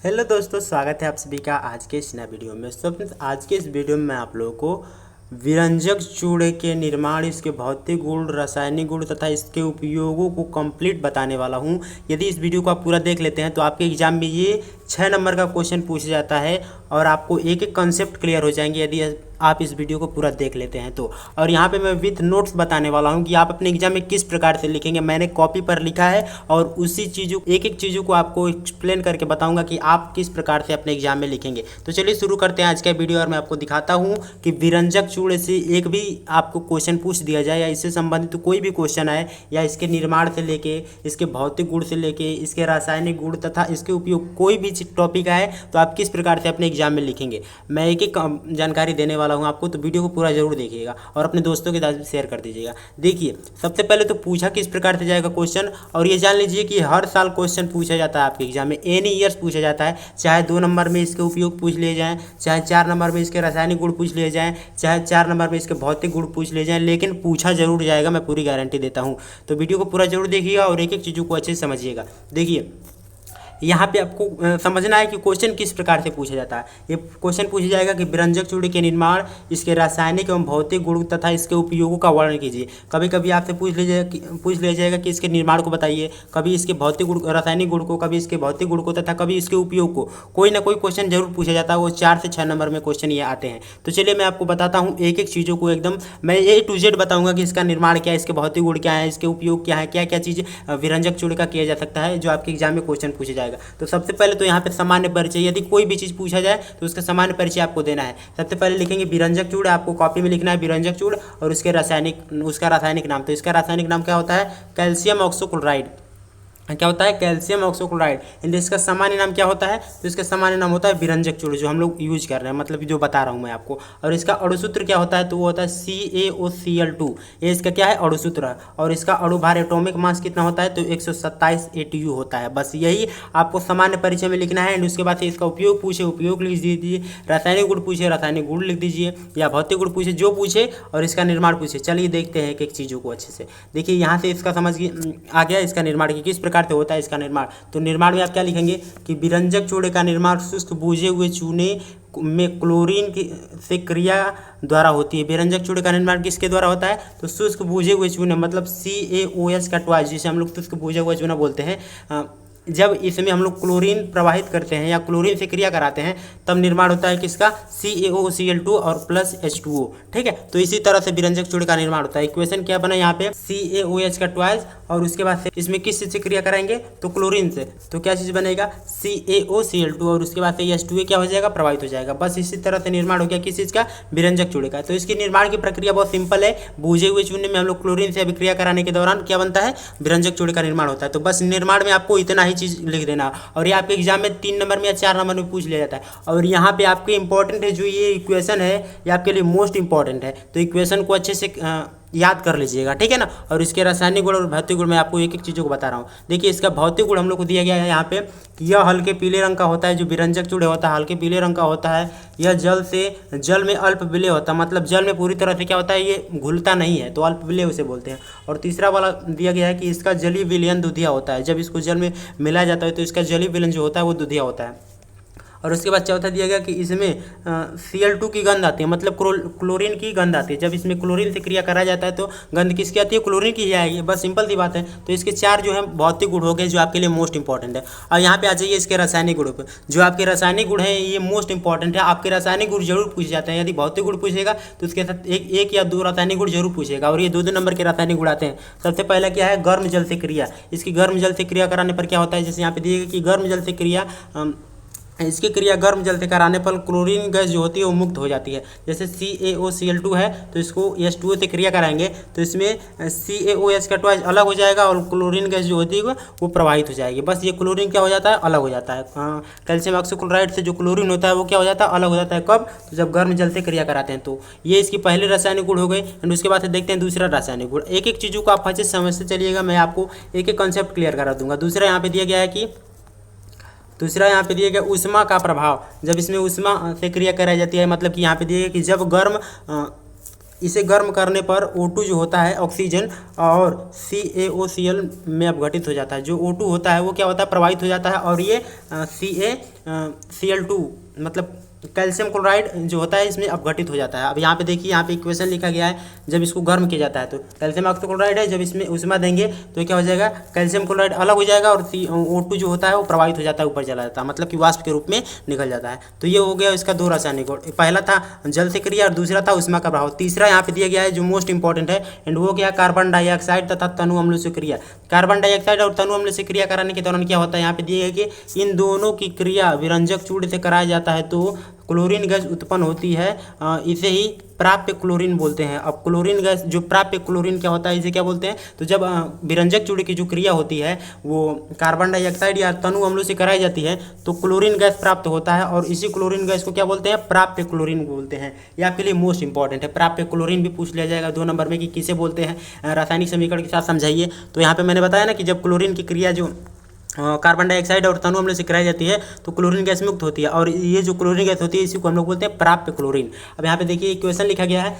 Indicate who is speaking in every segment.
Speaker 1: Hello दोस्तों, स्वागत है आप सभी का आज के इस नए वीडियो में। फ्रेंड्स, आज के इस वीडियो में मैं आप लोगों को विरंजक चूड़े के निर्माण, इसके भौतिक गुण, रासायनिक गुण तथा इसके उपयोगों को कंप्लीट बताने वाला हूं। यदि इस वीडियो को आप पूरा देख लेते हैं तो आपके एग्जाम में ये 6 नंबर का क्वेश्चन पूछा जाता है और आपको एक एक कंसेप्ट क्लियर हो जाएंगे यदि आप इस वीडियो को पूरा देख लेते हैं तो। और यहाँ पे मैं विथ नोट्स बताने वाला हूँ कि आप अपने एग्जाम में किस प्रकार से लिखेंगे। मैंने कॉपी पर लिखा है और उसी चीज़ों एक एक चीज़ों को आपको एक्सप्लेन करके बताऊंगा कि आप किस प्रकार से अपने एग्जाम में लिखेंगे। तो चलिए शुरू करते हैं आज का वीडियो और मैं आपको दिखाता हूँ कि विरंजक चूड़े से एक भी आपको क्वेश्चन पूछ दिया जाए या इससे संबंधित तो कोई भी क्वेश्चन आए या इसके निर्माण से लेके, इसके भौतिक गुण से लेके, इसके रासायनिक गुण तथा इसके उपयोग, कोई भी टॉपिक आए तो आप किस प्रकार से अपने एग्जाम में लिखेंगे, मैं एक एक जानकारी देने वाला हूँ आपको। तो वीडियो को पूरा जरूर देखिएगा और अपने दोस्तों के साथ शेयर कर दीजिएगा। देखिए, सबसे पहले तो पूछा किस प्रकार से जाएगा क्वेश्चन, और ये जान लीजिए कि हर साल क्वेश्चन पूछा जाता है आपके एग्जाम में, एनी ईयर्स पूछा जाता है। चाहे 2 नंबर में इसके उपयोग पूछ लिए जाएँ, चाहे 4 नंबर में इसके रासायनिक गुण पूछ लिए जाएँ, चाहे 4 नंबर में इसके भौतिक गुण पूछ लिए जाएँ, लेकिन पूछा जरूर जाएगा, मैं पूरी गारंटी देता हूँ। तो वीडियो को पूरा जरूर देखिएगा और एक एक चीज़ों को अच्छे से समझिएगा। देखिए, यहाँ पे आपको समझना है कि क्वेश्चन किस प्रकार से पूछा जाता है। ये क्वेश्चन पूछा जाएगा कि विरंजक चूड़े के निर्माण, इसके रासायनिक एवं भौतिक गुण तथा इसके उपयोगों का वर्णन कीजिए। कभी कभी आपसे पूछ लिया जाएगा कि इसके निर्माण को बताइए, कभी इसके भौतिक गुण, रासायनिक गुण को, कभी इसके भौतिक गुण को तथा कभी इसके उपयोग को। कोई ना कोई क्वेश्चन जरूर पूछा जाता है। वो 4 से 6 नंबर में क्वेश्चन ये आते हैं। तो चलिए मैं आपको बताता हूँ एक एक चीज़ों को, एकदम मैं A to Z बताऊँगा कि इसका निर्माण क्या है, इसके भौतिक गुण क्या है, इसके उपयोग क्या है, क्या क्या चीज़ विरंजक चूड़े का किया जा सकता है, जो आपके एग्जाम में क्वेश्चन पूछा जाएगा। तो सबसे पहले तो यहाँ पे सामान्य परिचय, यदि कोई भी चीज़ पूछा जाए तो उसका सामान्य परिचय आपको देना है। सबसे पहले लिखेंगे विरंजक चूड़, आपको कॉपी में लिखना है विरंजक चूड़ और उसका रासायनिक नाम। तो इसका रासायनिक नाम क्या होता है? कैल्शियम ऑक्सोक्लोराइड। क्या होता है? कैल्शियम ऑक्सोक्लोराइड। इसका सामान्य नाम क्या होता है? तो इसका सामान्य नाम होता है विरंजक चूड़, जो हम लोग यूज कर रहे हैं, मतलब जो बता रहा हूँ मैं आपको। और इसका अणुसूत्र क्या होता है? तो वो होता है CaOCl2। ये इसका क्या है? अणुसूत्र है। और इसका अणुभार, एटॉमिक मास कितना होता है? तो 127 ATU होता है। बस यही आपको सामान्य परिचय में लिखना है। एंड उसके बाद से इसका उपयोग पूछे, उपयोग लिख दीजिए, रासायनिक गुण पूछे, रासायनिक गुण लिख दीजिए, या भौतिक गुण पूछे, जो पूछे, और इसका निर्माण पूछे। चलिए देखते हैं एक एक चीज़ों को अच्छे से। देखिए, यहाँ से इसका समझ आ गया इसका निर्माण की किस प्रकार से होता है इसका निर्माण। तो निर्माण में आप क्या लिखेंगे कि विरंजक चूड़े का निर्माण शुष्क बूझे हुए चूने में क्लोरीन की से क्रिया द्वारा होती है। विरंजक चूड़े का निर्माण किसके द्वारा होता है? तो शुष्क बूझे हुए चूने, मतलब CaOH का ट्वाइस, जिसे हम लोग शुष्क बूझा हुआ चूना बोलते हैं। जब इसमें हम लोग क्लोरीन प्रवाहित करते हैं या क्लोरीन से क्रिया कराते हैं तब निर्माण होता है किसका? CaOCl2 और प्लस H2O। ठीक है, तो इसी तरह से विरंजक चूड़े का निर्माण होता है। इक्वेशन क्या बना यहाँ पे? CaOH का ट्वाइस और उसके बाद से इसमें किस चीज़ से क्रिया कराएंगे? तो क्लोरीन से। तो क्या चीज़ बनेगा? CaOCl2 और उसके बाद से H2O क्या हो जाएगा? प्रवाहित हो जाएगा। बस इसी तरह से निर्माण हो गया किस चीज़ का? विरंजक चूड़े का। तो इसकी निर्माण की प्रक्रिया बहुत सिंपल है। बूझे हुए चूने में हम लोग क्लोरीन से अभिक्रिया कराने के दौरान क्या बनता है? विरंजक चूड़े का निर्माण होता है। तो बस निर्माण में आपको इतना ही चीज़ लिख देना। और ये आपके एग्जाम में 3 नंबर में या 4 नंबर में पूछ लिया जाता है। और यहाँ पे आपके इंपॉर्टेंट है, जो ये इक्वेशन है ये आपके लिए मोस्ट इंपॉर्टेंट है। तो इक्वेशन को अच्छे से याद कर लीजिएगा, ठीक है ना। और इसके रासायनिक गुण और भौतिक गुण मैं आपको एक एक चीज़ों को बता रहा हूँ। देखिए, इसका भौतिक गुण हम लोग को दिया गया है यहाँ पे कि यह हल्के पीले रंग का होता है। जो विरंजक चूड़े होता है हल्के पीले रंग का होता है। यह जल में अल्प विलेय होता है, मतलब जल में पूरी तरह से क्या होता है? ये घुलता नहीं है, तो अल्प विलेय उसे बोलते हैं। और तीसरा वाला दिया गया है कि इसका जलीय विलयन दुधिया होता है। जब इसको जल में मिलाया जाता है तो इसका जलीय विलयन जो होता है वो दुधिया होता है। और उसके बाद चौथा दिया गया कि इसमें Cl2 की गंध आती है, मतलब क्लोरीन की गंध आती है। जब इसमें क्लोरीन से क्रिया कराया जाता है तो गंध किसकी आती है? क्लोरीन की ही आएगी। बस सिंपल सी बात है। तो इसके 4 जो है भौतिक गुण हो गए, जो आपके लिए मोस्ट इंपॉर्टेंट है। और यहाँ पे आ जाइए इसके रासायनिक गुणों पर। जो आपके रासायनिक गुण हैं ये मोस्ट इंपॉर्टेंट है। आपके रासायनिक गुण जरूर पूछे जाते हैं। यदि भौतिक गुण पूछेगा तो उसके साथ एक या 2 रासायनिक गुण जरूर पूछेगा। और ये 2 नंबर के रासायनिक गुण आते हैं। सबसे पहला क्या है? गर्म जल से क्रिया। इसकी गर्म जल से क्रिया कराने पर क्या होता है? जैसे यहाँ पे दिएगा कि गर्म जल से क्रिया, इसकी क्रिया गर्म जल से कराने पर क्लोरीन गैस जो होती है वो मुक्त हो जाती है। जैसे CaOCl2 है तो इसको H2O से क्रिया कराएंगे तो इसमें CaOH का ट्वाइस अलग हो जाएगा और क्लोरीन गैस जो होती है वो प्रवाहित हो जाएगी। बस ये क्लोरीन क्या हो जाता है? अलग हो जाता है। कैल्शियम ऑक्सोक्लोराइड से जो क्लोरीन होता है वो क्या हो जाता है? अलग हो जाता है। कब? तो जब गर्म जल से क्रिया कराते हैं। तो ये इसकी पहले रासायनिक गुण हो गए। एंड उसके बाद से देखते हैं दूसरा रासायनिक गुण। एक एक चीज़ों को आप अच्छे से समझते चलिएगा, मैं आपको एक एक कॉन्सेप्ट क्लियर करा दूंगा। दूसरा यहाँ पे दिया गया है कि ऊष्मा का प्रभाव। जब इसमें ऊष्मा से क्रिया कराई जाती है, मतलब कि यहाँ पे दिया गया कि जब इसे गर्म करने पर O2 जो होता है ऑक्सीजन और CaOCl में अपघटित हो जाता है। जो O2 होता है वो क्या होता है? प्रवाहित हो जाता है और ये Cl2 मतलब कैल्शियम क्लोराइड जो होता है इसमें अपघटित हो जाता है। अब यहाँ पे देखिए, यहाँ पे इक्वेशन लिखा गया है, जब इसको गर्म किया जाता है तो कैल्शियम ऑक्सीक्लोराइड है, जब इसमें उष्मा देंगे तो क्या हो जाएगा, कैल्शियम क्लोराइड अलग हो जाएगा और O2 जो होता है वो प्रवाहित हो जाता है, ऊपर चला जाता है, मतलब कि वाष्प के रूप में निकल जाता है। तो ये हो गया इसका दो रासायनिक गुण, पहला था जल से क्रिया और दूसरा था उष्मा का प्रभाव। तीसरा यहाँ पे दिया गया है जो मोस्ट इंपॉर्टेंट है, एंड वो क्या, कार्बन डाइऑक्साइड तथा तनु अम्लों से क्रिया। कार्बन डाइऑक्साइड और तनु अम्ल से क्रिया कराने के दौरान क्या होता है, यहाँ पे दिया गया कि इन दोनों की क्रिया विरंजक चूड़ से कराया जाता है तो क्लोरीन गैस उत्पन्न होती है। इसे ही प्राप्य क्लोरीन बोलते हैं। अब क्लोरीन गैस जो प्राप्य क्लोरीन क्या होता है, इसे क्या बोलते हैं, तो जब विरंजक चूड़ की जो क्रिया होती है वो कार्बन डाइऑक्साइड या तनु अम्लों से कराई जाती है तो क्लोरीन गैस प्राप्त होता है, और इसी क्लोरीन गैस को क्या बोलते हैं, प्राप्य क्लोरीन बोलते हैं। ये आपके लिए मोस्ट इंपॉर्टेंट है, प्राप्य क्लोरीन भी पूछ लिया जाएगा 2 नंबर में कि किसे बोलते हैं, रासायनिक समीकरण के साथ समझाइए। तो यहाँ पे मैंने बताया ना कि जब क्लोरीन की क्रिया जो कार्बन डाइऑक्साइड और तनु अम्ल से कराई जाती है तो क्लोरीन गैस मुक्त होती है, और ये जो क्लोरीन गैस होती है इसी को हम लोग बोलते हैं प्राप्य क्लोरीन। अब यहाँ पे देखिए इक्वेशन लिखा गया है,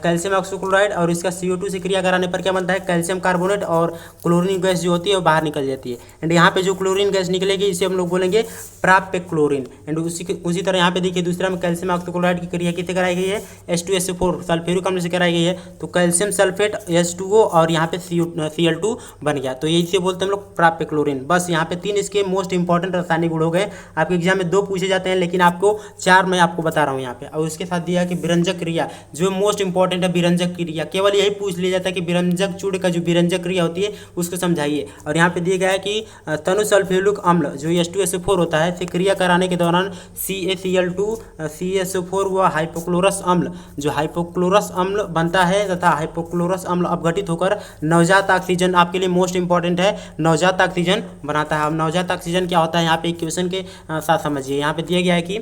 Speaker 1: कैल्शियम ऑक्सीक्लोराइड और इसका CO2 से क्रिया कराने पर क्या बनता है, कैल्शियम कार्बोनेट, और क्लोरीन गैस जो होती है वो बाहर निकल जाती है। एंड यहाँ पे जो क्लोरीन गैस निकलेगी इसे हम लोग बोलेंगे प्राप्य क्लोरीन। एंड उसी तरह यहाँ पे देखिए दूसरा में कैल्शियम ऑक्सीक्लोराइड की क्रिया किससे कराई गई है, H2SO4 सल्फ्यूरिक अम्ल से कराई गई है, तो कैल्शियम सल्फेट H2O और यहाँ पे Cl2 बन गया, तो यही से बोलते हैं हम लोग प्राप्य क्लोरीन। बस यहाँ पे 3 इसके मोस्ट इंपॉर्टेंट रासायनिक गुण हो गए। आपके एग्जाम में 2 पूछे जाते हैं लेकिन आपको 4 मैं आपको बता रहा हूँ यहाँ पे। और उसके साथ दिया कि विरंजक क्रिया जो मोस्ट इंपॉर्टेंट है, विरंजक क्रिया केवल यही पूछ लिया जाता है कि विरंजक चूड़ का जो विरंजक क्रिया होती है उसको समझाइए। और यहाँ पे दिया गया है कि तनु सल्फ्यूरिक अम्ल जो H2SO4 होता है से क्रिया कराने के दौरान CaCl2 CSO4 व हाइपोक्लोरस अम्ल जो हाइपोक्लोरस अम्ल बनता है तथा हाइपोक्लोरस अम्ल अपघटित होकर नवजात ऑक्सीजन, आपके लिए मोस्ट इंपॉर्टेंट है, नवजात ऑक्सीजन बनाता है। अब नवजात ऑक्सीजन क्या होता है यहाँ पे इक्वेशन के साथ समझिए। यहाँ पे दिया गया है कि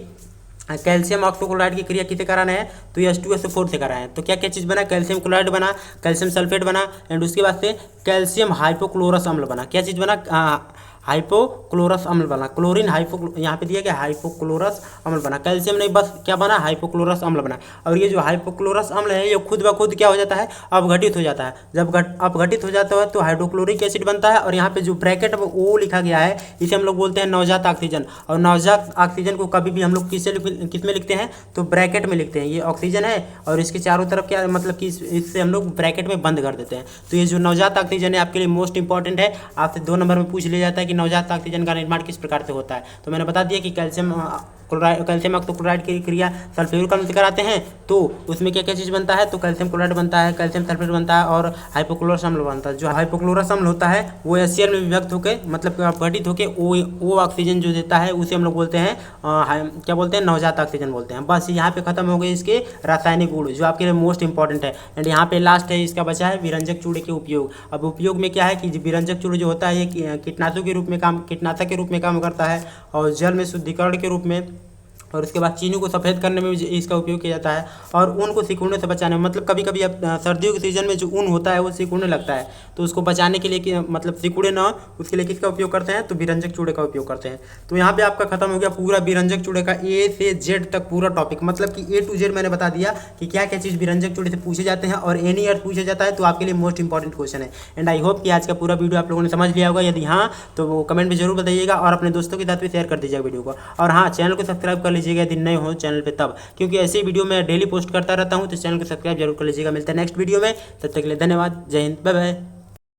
Speaker 1: कैल्शियम ऑक्सीक्लोराइड की क्रिया किसे कराना है, तो ये H2SO4 से कराना है। तो क्या क्या चीज़ बना, कैल्शियम क्लोराइड बना, कैल्शियम सल्फेट बना, एंड उसके बाद से कैल्शियम हाइपोक्लोरस अम्ल बना। क्या चीज़ बना, हाइपोक्लोरस अम्ल बना। क्लोरीन यहाँ पे दिया गया हाइपोक्लोरस अम्ल बना, कैल्शियम नहीं, बस क्या बना, हाइपोक्लोरस अम्ल बना। और ये जो हाइपोक्लोरस अम्ल है ये खुद ब खुद क्या हो जाता है, अपघटित हो जाता है। जब अपघटित हो जाता है तो हाइड्रोक्लोरिक एसिड बनता है, और यहाँ पे जो ब्रैकेट में O लिखा गया है इसे हम लोग बोलते हैं नवजात ऑक्सीजन। और नवजात ऑक्सीजन को कभी भी हम लोग किस में लिखते हैं, तो ब्रैकेट में लिखते हैं। ये ऑक्सीजन है और इसके चारों तरफ क्या मतलब कि इससे हम लोग ब्रैकेट में बंद कर देते हैं। तो ये जो नवजात ऑक्सीजन है आपके लिए मोस्ट इंपॉर्टेंट है, आपसे 2 नंबर में पूछ लिया जाता है कि नवजात ऑक्सीजन का निर्माण किस प्रकार से होता है। तो मैंने बता दिया कि कैल्शियम ऑक्सीक्लोराइड की क्रिया सल्फ्यूरिक अम्ल से कराते हैं तो उसमें क्या क्या चीज़ बनता है, तो कैल्शियम क्लोराइड बनता है, कैल्शियम सल्फेट बनता है और हाइपोक्लोरस अम्ल बनता है। जो हाइपोक्लोरस अम्ल होता है वो HCl में विभक्त होकर मतलब अपघटित होकर O ऑक्सीजन जो देता है उसे हम लोग बोलते हैं क्या बोलते हैं, नवजात ऑक्सीजन बोलते हैं। बस यहाँ पे खत्म हो गए इसके रासायनिक गुण जो आपके लिए मोस्ट इंपॉर्टेंट है। एंड यहाँ पे लास्ट है इसका बचा है विरंजक चूड़ के उपयोग। अब उपयोग में क्या है कि विरंजक चूड़ जो होता है ये कीटनाशक के रूप में काम करता है, और जल में शुद्धिकरण के रूप में, और उसके बाद चीनी को सफ़ेद करने में भी इसका उपयोग किया जाता है, और ऊन को सिकुड़ने से बचाने में, मतलब कभी कभी अब सर्दियों के सीजन में जो ऊन होता है वो सिकुड़ने लगता है तो उसको बचाने के लिए मतलब सिकुड़े ना, उसके लिए किसका उपयोग करते हैं, तो विरंजक चूड़े का उपयोग करते हैं। तो यहाँ पे आपका खत्म हो गया पूरा विरंजक चूड़े का A से Z तक पूरा टॉपिक, मतलब कि A to Z मैंने बता दिया कि क्या क्या चीज़ विरंजक चूड़े से पूछे जाते हैं, और एनी ईयर पूछा जाता है तो आपके लिए मोस्ट इंपॉर्टेंट क्वेश्चन है। एंड आई होप कि आज का पूरा वीडियो आप लोगों ने समझ लिया होगा। यदि हाँ तो वो कमेंट में जरूर बताइएगा और अपने दोस्तों के साथ भी शेयर कर दीजिएगा वीडियो को। और हाँ, चैनल को सब्सक्राइब कर लीजिएगा यदि नए हो चैनल पे तब, क्योंकि ऐसे वीडियो मैं डेली पोस्ट करता रहता हूँ, तो चैनल को सब्सक्राइब जरूर कर लीजिएगा। मिलते हैं नेक्स्ट वीडियो में, तब तक के लिए धन्यवाद। जय हिंद, बाय बाय।